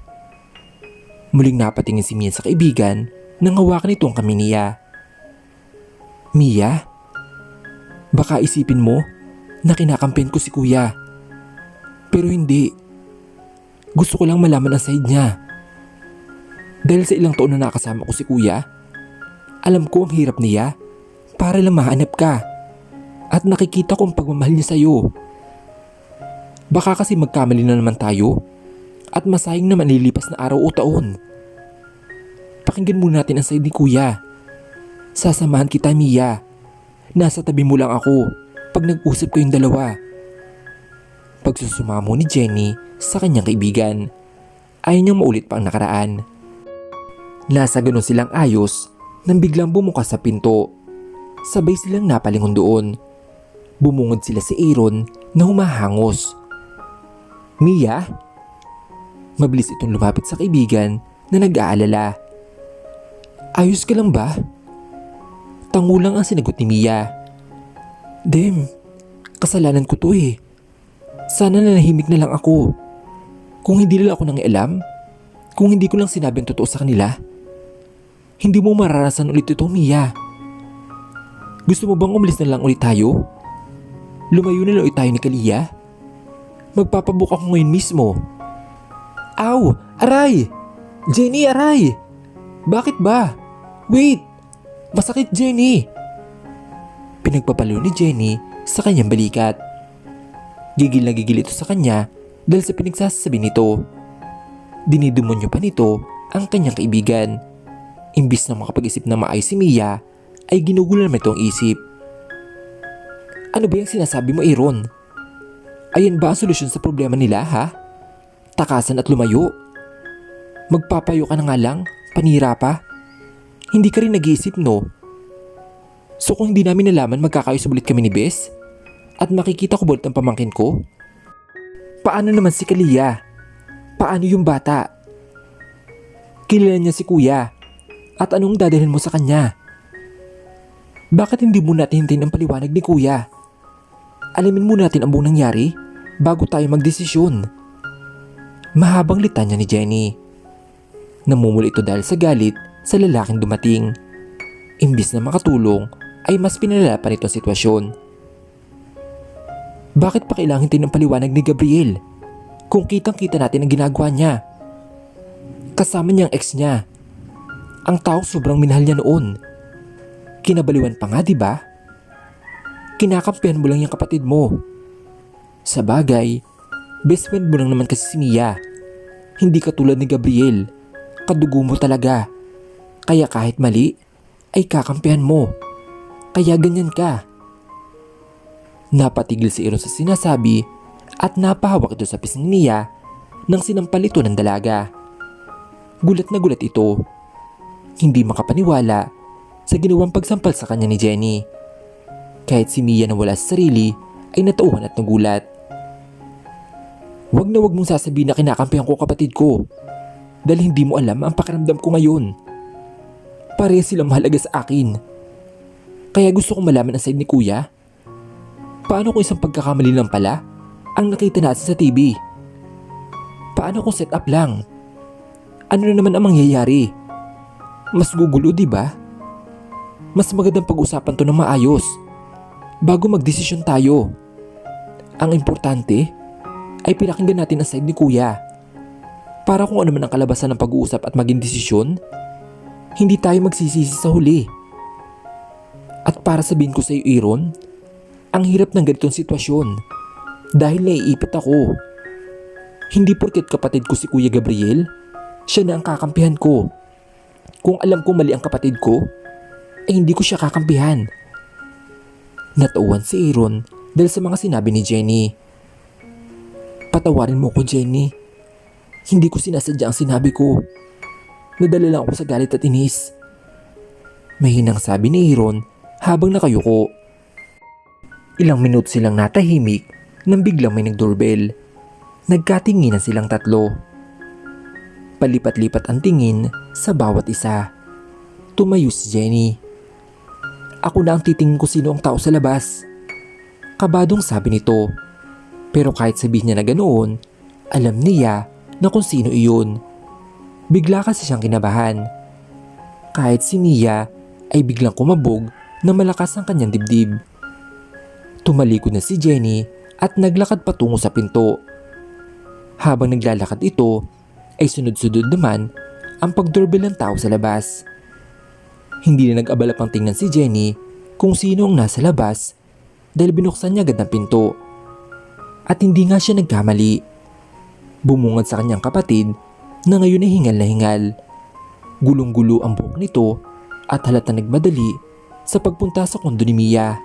Muling napatingin si Mia sa kaibigan nang hawakan ito ang kamay niya. Mia, baka isipin mo na kinakampihan ko si kuya. Pero hindi. Gusto ko lang malaman ang side niya. Dahil sa ilang taon na nakasama ko si kuya, alam ko ang hirap niya para lang mahanap ka. At nakikita ko ang pagmamahal niya sa'yo. Baka kasi magkamali na naman tayo at masayang naman lilipas na araw o taon. Pakinggan muna natin ang side ni kuya. Sasamahan kita, Mia. Nasa tabi mo lang ako pag nag-usap kayong dalawa. Pagsusumamo ni Jenny sa kanyang kaibigan. Ayaw niyang maulit pa ang nakaraan. Nasa ganun silang ayos nang biglang bumukas sa pinto. Sabay silang napalingon doon. Bumungod sila si Aaron na humahangos. Mia? Mabilis itong lumapit sa kaibigan na nag-aalala. Ayos ka lang ba? Tangulang ang sinagot ni Mia. Dem, kasalanan ko to eh. Sana nanahimik na lang ako. Kung hindi nila ako nang alam, kung hindi ko lang sinabi ang totoo sa kanila, hindi mo mararasan ulit ito, Mia. Gusto mo bang umalis na lang ulit tayo? Lumayo na lang ulit tayo ni Kalia? Magpapabook ako ngayon mismo. Aw! Aray! Jenny, aray! Bakit ba? Wait! Masakit, Jenny! Pinagpapalo ni Jenny sa kanyang balikat. Gigil na gigil ito sa kanya dahil sa pinagsasabi nito. Dinidemonyo pa nito ang kanyang kaibigan. Imbis na makapag-isip na maayos si Mia, ay ginugulan naman ito ang isip. Ano ba yung sinasabi mo, Aaron? Ayan ba ang solusyon sa problema nila, ha? Takasan at lumayo? Magpapayo ka na nga lang, panira pa? Hindi ka rin nag-iisip, no? So kung hindi namin nalaman magkakayos ulit kami ni Bes? At makikita ko ulit ang pamangkin ko? Paano naman si Kalia? Paano yung bata? Kilala niya si kuya. At anong dadalhin mo sa kanya? Bakit hindi mo natin hintayin ang paliwanag ni kuya? Alamin muna natin ang buong nangyari bago tayo magdesisyon. Mahabang litanya ni Jenny. Namumula ito dahil sa galit sa lalaking dumating. Imbis na makatulong ay mas pinalala pa nito ang sitwasyon. Bakit pa kailangan hintayin ang paliwanag ni Gabriel? Kung kitang-kita natin ang ginagawa niya. Kasama niyang ex niya. Ang tao sobrang minahal niya noon. Kinabaliwan pa nga, di ba? Kinakampihan mo lang yung kapatid mo. Sa bagay, best friend mo lang naman kasi si Mia. Hindi katulad ni Gabriel. Kadugo mo talaga. Kaya kahit mali, ay kakampihan mo. Kaya ganyan ka. Napatigil si Aaron sa sinasabi at napahawak ito sa pisngi ni Mia nang sinampal ito ng dalaga. Gulat na gulat ito. Hindi makapaniwala sa ginawang pagsampal sa kanya ni Jenny. Kahit si Mia na wala sa sarili ay natauhan at nagulat. Wag na wag mong sasabihin na kinakampihan ko kapatid ko dahil hindi mo alam ang pakiramdam ko ngayon. Pareha silang mahalaga sa akin. Kaya gusto kong malaman ang side ni kuya. Paano kung isang pagkakamali lang pala ang nakita natin sa TV? Paano kung set up lang? Ano na naman ang mangyayari? Mas gugulo, di ba? Mas magandang pag-usapan to ng maayos bago magdesisyon tayo. Ang importante ay pinakinggan natin ang side ni kuya. Para kung ano man ang kalabasan ng pag-uusap at maging desisyon, hindi tayo magsisisi sa huli. At para sabihin ko sa iyo, Aaron, ang hirap ng ganitong sitwasyon dahil naiipit ako. Hindi porket kapatid ko si Kuya Gabriel, siya na ang kakampihan ko. Kung alam ko mali ang kapatid ko, ay hindi ko siya kakampihan. Natauhan si Aaron dahil sa mga sinabi ni Jenny. Patawarin mo ko, Jenny. Hindi ko sinasadya ang sinabi ko. Nadala lang ako sa galit at inis. Mahinang sabi ni Aaron habang nakayuko. Ilang minuto silang natahimik nang biglang may nag-doorbell. Nagkatinginan silang tatlo. Palipat-lipat ang tingin sa bawat isa. Tumayo si Jenny. Ako na ang titingin ko sino ang tao sa labas. Kabadong sabi nito. Pero kahit sabihin niya na ganoon, alam niya na kung sino iyon. Bigla kasi siyang kinabahan. Kahit si Mia ay biglang kumabog na malakas ang kanyang dibdib. Tumalikod na si Jenny at naglakad patungo sa pinto. Habang naglalakad ito, ay sunod-sunod naman ang pag-doorbell ng tao sa labas. Hindi na nag-abala pang tingnan si Jenny kung sino ang nasa labas dahil binuksan niya agad ang pinto. At hindi nga siya nagkamali. Bumungad sa kanyang kapatid na ngayon ay hingal na hingal. Gulong-gulo ang buhok nito at halatang nagmadali sa pagpunta sa kondo ni Mia.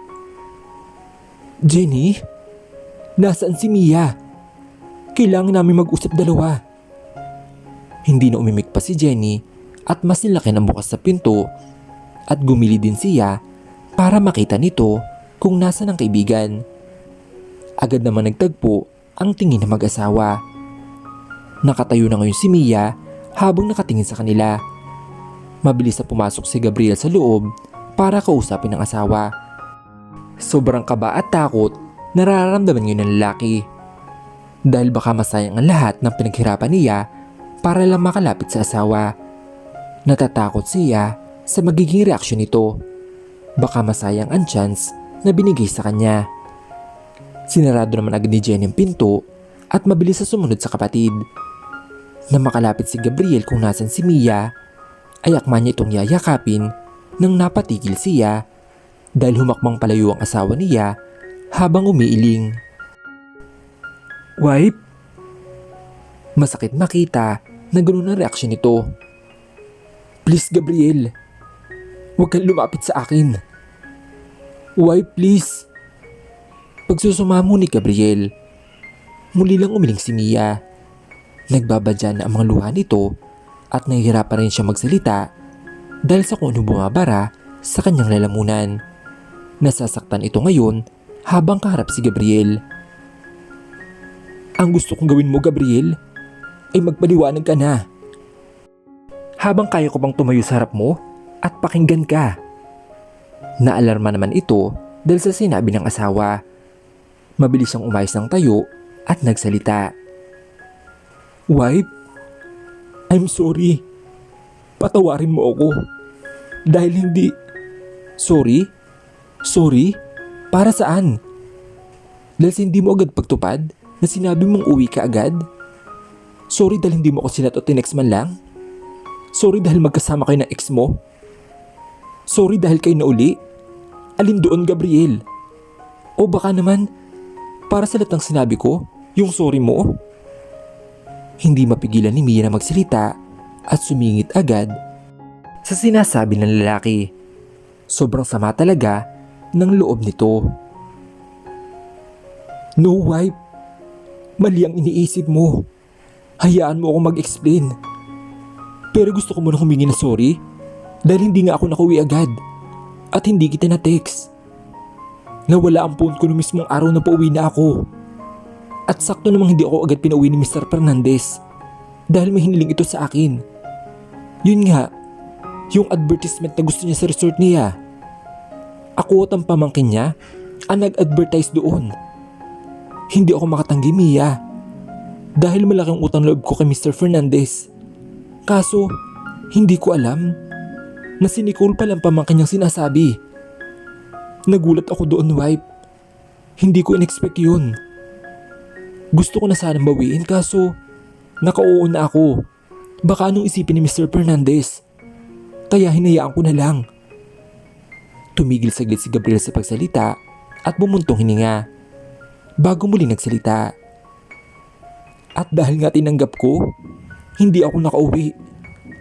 Jenny? Nasaan si Mia? Kailangan namin mag-usap dalawa. Hindi na umimik pa si Jenny at mas nilaki ng bukas sa pinto at gumili din siya para makita nito kung nasaan ang kaibigan. Agad naman nagtagpo ang tingin ng mag-asawa. Nakatayo na ngayon si Mia habang nakatingin sa kanila. Mabilis na pumasok si Gabriel sa loob para kausapin ang asawa. Sobrang kaba at takot nararamdaman ngayon ng lalaki. Dahil baka masayang ang lahat ng pinaghirapan niya para lang makalapit sa asawa. Natatakot siya sa magiging reaksyon nito. Baka masayang ang chance na binigay sa kanya. Sinarado naman agad ni Jenny ang pinto at mabilis na sumunod sa kapatid. Nang makalapit si Gabriel kung nasan si Mia, ay akma niya itong yayakapin nang napatigil siya dahil humakbang palayo ang asawa niya habang umiiling. "Wife?" Masakit makita na ganoon ang reaksyon nito. "Please Gabriel, huwag kang lumapit sa akin. Wife, please." Pagsusumamo ni Gabriel, muli lang umiling si Mia. Nagbabadya na ang mga luha nito at nahihirapan rin siya magsalita dahil sa kung ano bumabara sa kanyang lalamunan. Nasasaktan ito ngayon habang kaharap si Gabriel. "Ang gusto kong gawin mo, Gabriel, ay magpaliwanag ka na. Habang kaya ko bang tumayo sa harap mo at pakinggan ka?" Naalarma naman ito dahil sa sinabi ng asawa. Mabilis siyang umayos ng tayo at nagsalita. "Wife, I'm sorry. Patawarin mo ako. Dahil hindi..." "Sorry? Sorry? Para saan? Dahil sa hindi mo agad pagtupad na sinabi mong uwi ka agad? Sorry dahil hindi mo ako sinat o tinext man lang? Sorry dahil magkasama kayo ng ex mo? Sorry dahil kayo nauli? Alin doon, Gabriel? O baka naman, para sa lahat ng sinabi ko, yung sorry mo?" Hindi mapigilan ni Mia na magsalita at sumingit agad sa sinasabi ng lalaki. Sobrang sama talaga ng loob nito. "No, wife. Mali ang iniisip mo. Hayaan mo ako mag-explain. Pero gusto ko muna humingi ng sorry dahil hindi nga ako nakauwi agad at hindi kita na-text. Nawala ang phone ko noong mismong araw na pauwi na ako. At sakto namang hindi ako agad pinauwi ni Mr. Fernandez dahil may hiniling ito sa akin. Yun nga, yung advertisement na gusto niya sa resort niya. Ako at ang pamangkin niya ang nag-advertise doon. Hindi ako makatanggi, Mia, dahil malaking utang loob ko kay Mr. Fernandez. Kaso, hindi ko alam na si Nicole pala ang pamangkin niyang sinasabi. Nagulat ako doon, wife. Hindi ko in-expect yun. Gusto ko na sanang bawiin kaso nakauo na ako. Baka anong isipin ni Mr. Fernandez. Kaya hinayaan ko na lang." Tumigil saglit si Gabriel sa pagsalita at bumuntong hininga bago muli nagsalita. "At dahil nga tinanggap ko, hindi ako nakauwi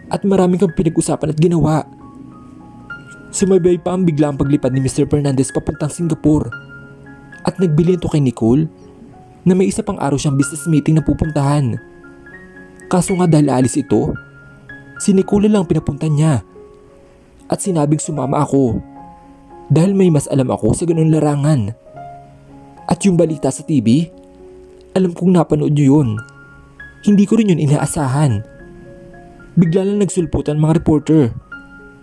at maraming kang pinag-usapan at ginawa. Sumabay pa ang biglang paglipad ni Mr. Fernandez papuntang Singapore at nagbili ito kay Nicole na may isa pang araw siyang business meeting na pupuntahan. Kaso nga dahil alis ito, si Nicole lang pinapunta niya at sinabing sumama ako dahil may mas alam ako sa ganun larangan. At yung balita sa TV, alam kong napanood niyo yun. Hindi ko rin yun inaasahan. Bigla lang nagsulputan mga reporter.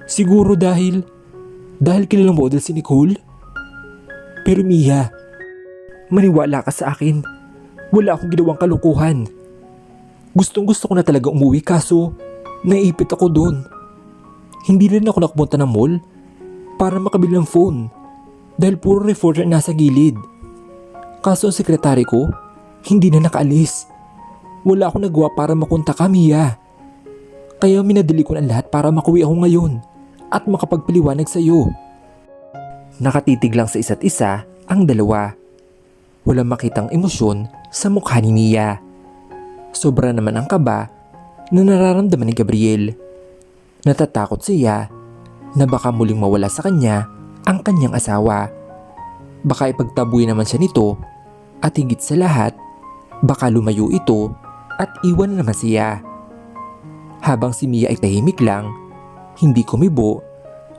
Siguro dahil kilalang model si Nicole. Pero Mia, maniwala ka sa akin. Wala akong ginawang kalukuhan. Gustong gusto ko na talaga umuwi kaso naipit ako doon. Hindi rin ako nakapunta ng mall para makabili ng phone dahil puro reporter nasa gilid. Kaso ang sekretary ko hindi na nakaalis. Wala akong nagawa para makontak ka, Mia. Kaya minadali ko na lahat para makuwi ako ngayon at makapagpaliwanag sa iyo." Nakatitig lang sa isa't isa ang dalawa. Walang makitang emosyon sa mukha ni Mia. Sobra naman ang kaba na nararamdaman ni Gabriel. Natatakot siya na baka muling mawala sa kanya ang kanyang asawa. Baka ipagtabuhin naman siya nito at higit sa lahat, baka lumayo ito at iwan naman siya. Habang si Mia ay tahimik lang, hindi kumibo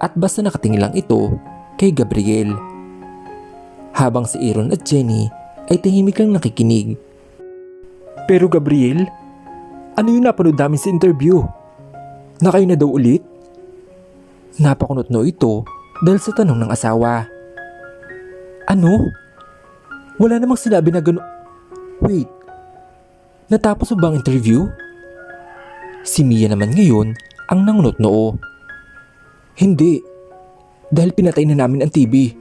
at basta nakatingin lang ito kay Gabriel. Habang si Aaron at Jenny ay tahimik lang nakikinig. "Pero Gabriel, ano yung napanood namin sa interview? Na kayo na daw ulit? Napakunot no ito dahil sa tanong ng asawa. Ano? Wala namang sinabi na gano'n. Wait, natapos mo bang interview? Si Mia naman ngayon ang nangunot noo. Hindi, dahil pinatay na namin ang TV.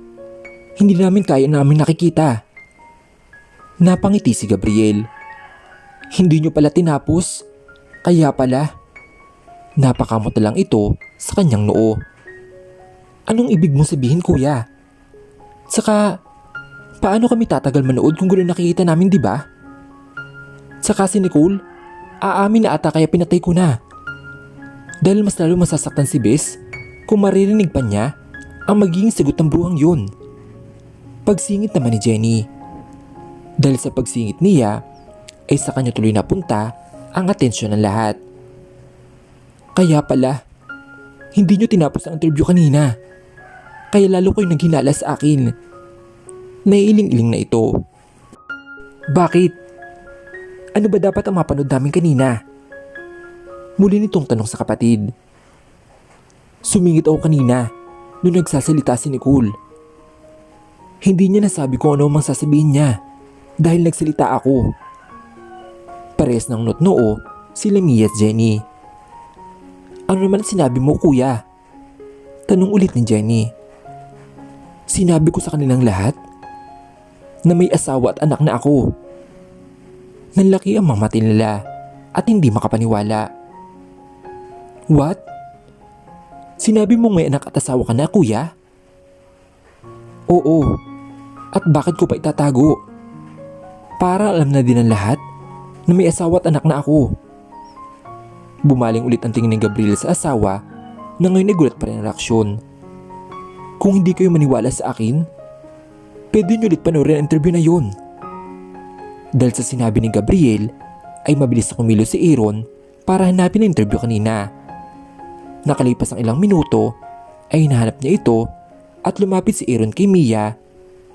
Hindi namin kaya namin nakikita. Napangiti si Gabriel. Hindi nyo pala tinapos, kaya pala. Napakamot na lang ito sa kanyang noo. Anong ibig mong sabihin, kuya? Saka, paano kami tatagal manood kung gulo nakikita namin, di ba? Saka si Nicole, aamin na ata kaya pinatay ko na. Dahil mas lalo masasaktan si Bess kung maririnig pa niya ang magiging sagot ng bruhang yun. Pagsingit naman ni Jenny. Dahil sa pagsingit niya, ay sa kanya tuloy napunta ang atensyon ng lahat. Kaya pala, hindi nyo tinapos ang interview kanina. Kaya lalo ko'y naghinala sa akin. Naiiling-iling na ito. Bakit? Ano ba dapat ang mapanood namin kanina? Muli nitong tanong sa kapatid. Sumingit ako kanina nung nagsasalita si Nicole. Hindi niya nasabi kung ano mang sasabihin niya dahil nagsalita ako. Parehas ng notnoo sila Mia at Jenny. Ano naman sinabi mo, kuya? Tanong ulit ni Jenny. Sinabi ko sa kanilang lahat na may asawa at anak na ako. Nanlaki ang mga mata nila at hindi makapaniwala. What? Sinabi mong may anak at asawa ka na, kuya? Oo. At bakit ko pa itatago? Para alam na din ng lahat na may asawa at anak na ako. Bumaling ulit ang tingin ni Gabriel sa asawa na ngayon ay gulat pa rin ang reaksyon. Kung hindi kayo maniwala sa akin, pwede nyo ulit panoorin ang interview na yun. Dahil sa sinabi ni Gabriel, ay mabilis na kumilos si Aaron para hanapin ang interview kanina. Nakalipas ang ilang minuto, ay hinahanap niya ito at lumapit si Aaron kay Mia.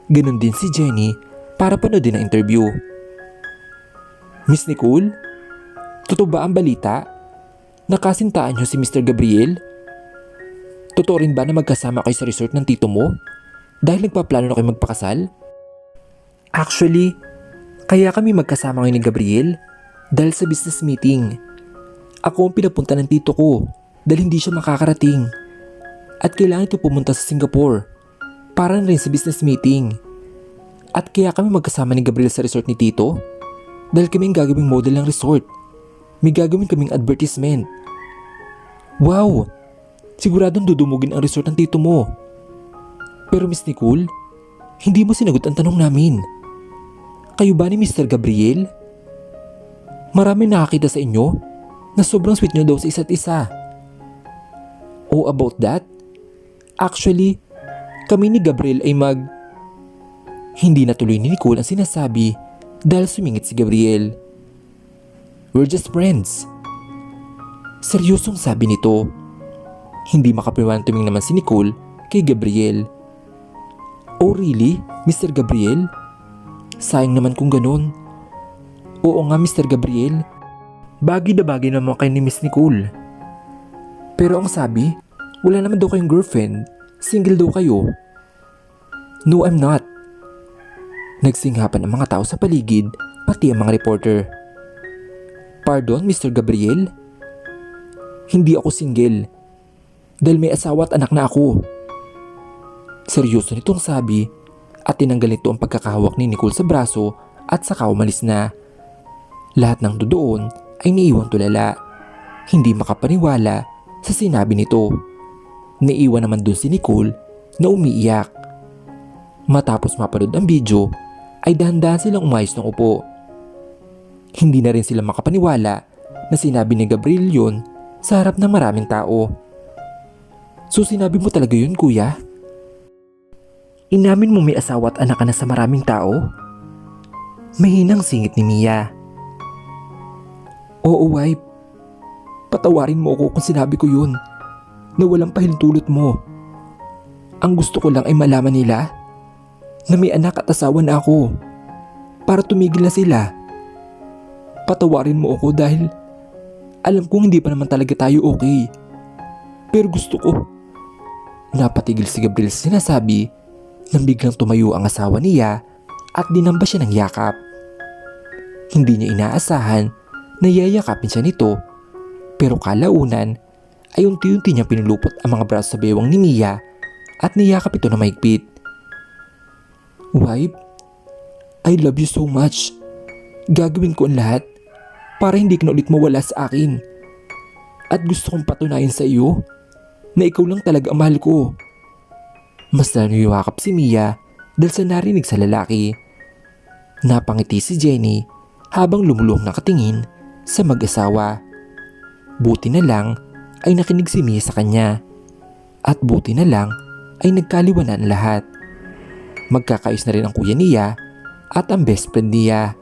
Ganon din si Jenny para panoodin ang interview. Miss Nicole, totoo ba ang balita? Nakasintaan niyo si Mr. Gabriel? Totoo rin ba na magkasama kayo sa resort ng tito mo? Dahil nagpaplano na kayo magpakasal? Actually, kaya kami magkasama ngayon ni Gabriel dahil sa business meeting. Ako ang pinapunta ng tito ko dahil hindi siya makakarating. At kailangan ito pumunta sa Singapore para na rin sa business meeting. At kaya kami magkasama ni Gabriel sa resort ni tito dahil kami ang gagawing model ng resort. May gagawin kaming advertisement. Wow! Siguradong dudumugin ang resort ng tito mo. Pero Miss Nicole, hindi mo sinagot ang tanong namin. Kayo ba ni Mr. Gabriel? Marami nakakita sa inyo na sobrang sweet nyo daw sa isa't isa. Oh, about that? Actually, kami ni Gabriel ay Hindi natuloy ni Nicole ang sinasabi dahil sumingit si Gabriel. We're just friends. Seryosong sabi nito. Hindi makapaniwalang tumingin naman si Nicole kay Gabriel. Oh really, Mr. Gabriel? Sayang naman kung ganun. Oo nga, Mr. Gabriel. Bagay na bagay naman kayo ni Miss Nicole. Pero ang sabi, wala naman daw kayong girlfriend. Single daw kayo. No, I'm not. Nagsinghapan ang mga tao sa paligid, pati ang mga reporter. Pardon, Mr. Gabriel? Hindi ako single. Dahil may asawa at anak na ako. Seryoso nitong sabi at tinanggal nito ang pagkakahawak ni Nicole sa braso at saka umalis na. Lahat ng doon ay naiwan tulala. Hindi makapaniwala sa sinabi nito. Naiwan naman dun si Nicole na umiiyak. Matapos mapanood ang video ay dahan-dahan silang umayos ng upo. Hindi na rin sila makapaniwala na sinabi ni Gabriel yun sa harap ng maraming tao. So sinabi mo talaga yun, kuya? Inamin mo may asawa at anak ka na sa maraming tao? Mahinang singit ni Mia. Oo, wife. Patawarin mo ako kung sinabi ko yun na walang pahintulot mo. Ang gusto ko lang ay malaman nila na may anak at asawa na ako para tumigil na sila. Patawarin mo ako dahil alam kong hindi pa naman talaga tayo okay. Pero gusto ko Napatigil si Gabriel sa sinasabi nang biglang tumayo ang asawa niya at dinamba siya ng yakap. Hindi niya inaasahan na yayakapin siya nito, pero kalaunan ay unti-unti niya pinulupot ang mga braso sa bewang ni Mia at niyakap ito na mahigpit. "Wife, I love you so much. Gagawin ko ang lahat para hindi ka na ulit mawala sa akin. At gusto kong patunayan sa iyo na ikaw lang talaga ang mahal ko." Mas lalo yuwakap si Mia dahil sa narinig sa lalaki. Napangiti si Jenny habang lumulong nakatingin sa mag-asawa. Buti na lang ay nakinig si Mia sa kanya. At buti na lang ay nagkaliwanan lahat. Magkakaayos na rin ang kuya niya at ang best friend niya.